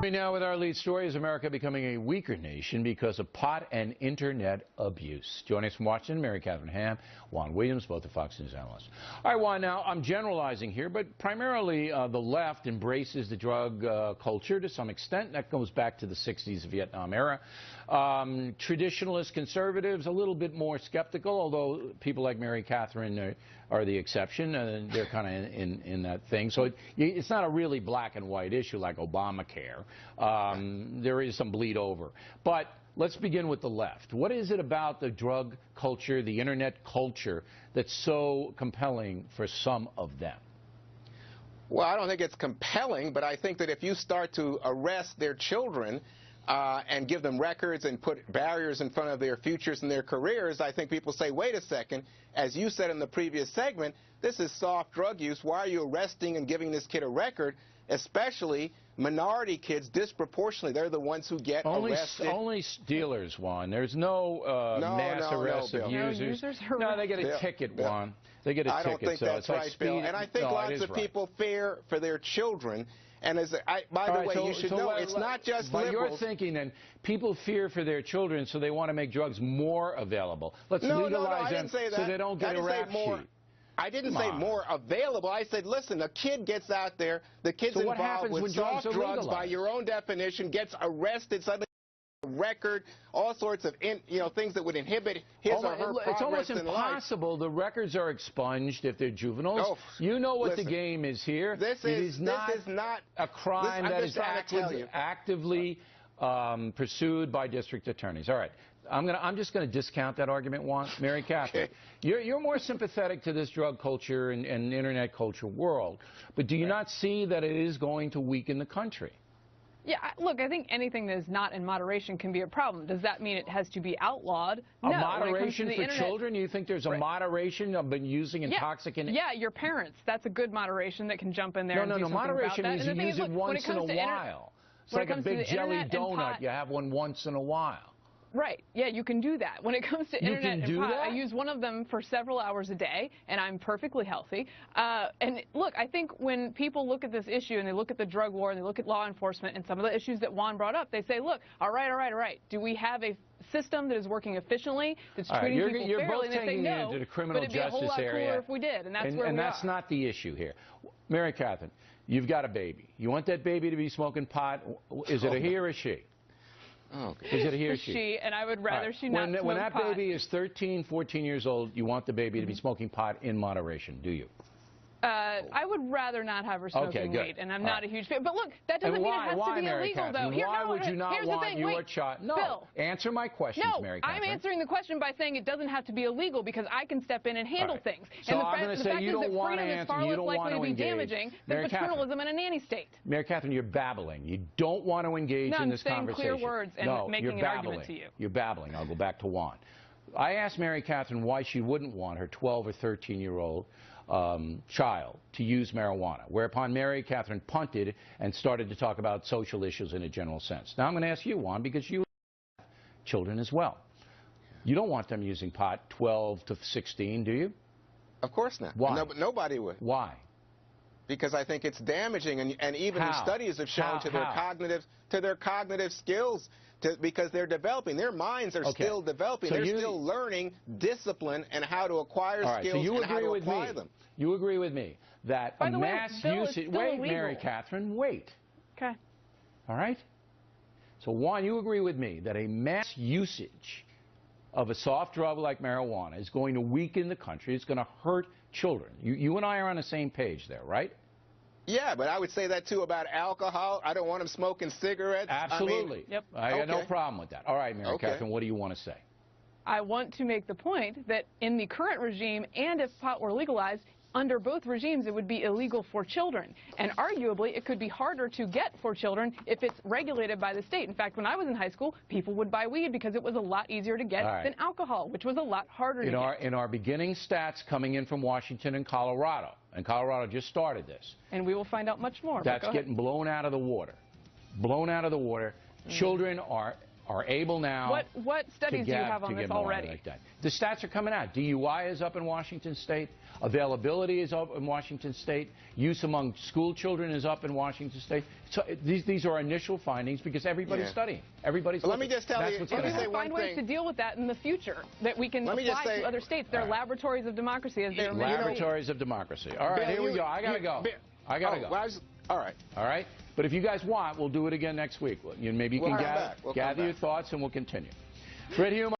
Right now with our lead story, is America becoming a weaker nation because of pot and internet abuse? Joining us from Washington, Mary Katharine Ham, Juan Williams, both the Fox News analysts. All right, Juan, now I'm generalizing here, but primarily the left embraces the drug culture to some extent. That goes back to the 60s Vietnam era. Traditionalist conservatives, a little bit more skeptical, although people like Mary Katharine are the exception, and they're kind of in that thing. So it's not a really black and white issue like Obamacare. There is some bleed over. But let's begin with the left. What is it about the drug culture, the internet culture, that's so compelling for some of them? Well, I don't think it's compelling, but I think that if you start to arrest their children and give them records and put barriers in front of their futures and their careers, I think people say, wait a second, as you said in the previous segment, this is soft drug use. Why are you arresting and giving this kid a record? Especially minority kids, disproportionately, they're the ones who get arrested. Only dealers, Juan. There's no mass arrest of users. No, they get a ticket, Juan. They get a ticket. I don't think that's right, Bill. And I think lots of people fear for their children. And by the way, you should know, it's not just liberals. But you're thinking then people fear for their children, so they want to make drugs more available. Let's legalize them so they don't get a rap sheet. I didn't say more available. I said, listen, a kid gets out there, the kid's involved with soft drugs by your own definition, gets arrested, suddenly record, all sorts of things that would inhibit his or her progress in life. It's almost impossible. The records are expunged if they're juveniles. Oh, you know what the game is here. This is not a crime that is actively pursued by district attorneys. All right. I'm just going to discount that argument, Juan. Mary Katharine, okay. You're more sympathetic to this drug culture and internet culture world, but do you not see that it is going to weaken the country? Yeah, look, I think anything that is not in moderation can be a problem. Does that mean it has to be outlawed? No. Moderation for children? You think there's a moderation of using intoxicant? Yeah, your parents. That's a good moderation that can jump in there and do something moderation about that. means you use it once in a while. It's like a big jelly donut. You have one once in a while. Right. Yeah, you can do that. When it comes to internet and pot, I use one of them for several hours a day, and I'm perfectly healthy. And look, I think when people look at this issue and they look at the drug war and they look at law enforcement and some of the issues that Juan brought up, they say, look, all right. Do we have a system that is working efficiently, that's treating people fairly? And they say no, into the criminal but it'd be a whole lot cooler if we did, and that's where we are. And that's not the issue here. Mary Katharine, you've got a baby. You want that baby to be smoking pot? Is it a he or a she? Oh, is it a he or she? She, and I would rather she not smoke When that pot. baby is 13, 14 years old, you want the baby to be smoking pot in moderation, do you? I would rather not have her smoking weed, and I'm not a huge fan. But look, that doesn't mean it has to be illegal, though. Why would you not want your child? No, Bill, answer my questions, Mary Katharine. I'm answering the question by saying it doesn't have to be illegal because I can step in and handle things. So and I'm going to say you don't want to answer. You don't want to engage. Damaging than paternalism in a nanny state. Mary Katharine, you're babbling. You don't want to engage in this conversation. No, I'm saying clear words and making an argument to you. You're babbling. I'll go back to Juan. I asked Mary Katharine why she wouldn't want her 12 or 13-year-old child to use marijuana, whereupon Mary Katharine punted and started to talk about social issues in a general sense. Now I'm going to ask you, Juan, because you have children as well. You don't want them using pot 12 to 16, do you? Of course not. Why? No, nobody would. Why? Because I think it's damaging, and even the studies have shown to their cognitive skills, because they're developing. Their minds are still developing. They're still learning discipline and how to acquire skills and how to apply them. You agree with me that a mass usage... Wait, Mary Katharine, wait. Okay. All right? So, Juan, you agree with me that a mass usage of a soft drug like marijuana is going to weaken the country. It's going to hurt children. You and I are on the same page there, right? Yeah, but I would say that, too, about alcohol. I don't want them smoking cigarettes. Absolutely. I got no problem with that. All right, Mary Katharine, what do you want to say? I want to make the point that in the current regime, and if pot were legalized, under both regimes, it would be illegal for children. And arguably, it could be harder to get for children if it's regulated by the state. In fact, when I was in high school, people would buy weed because it was a lot easier to get than alcohol, which was a lot harder to get. In our beginning stats coming in from Washington and Colorado just started this. And we will find out much more. That's getting blown out of the water. Blown out of the water. Children are are able now. What studies do you have on this already? Like that. The stats are coming out. DUI is up in Washington State. Availability is up in Washington State. Use among school children is up in Washington State. So these are initial findings because everybody's studying. Everybody's looking. Let me just tell you. Let me say find ways to deal with that in the future that we can apply to other states. They're laboratories of democracy, as they're laboratories of democracy. All right, here we go. I gotta go. I gotta go. Well, all right. All right. But if you guys want, we'll do it again next week. Maybe you can gather your thoughts and we'll continue. Fred Hume.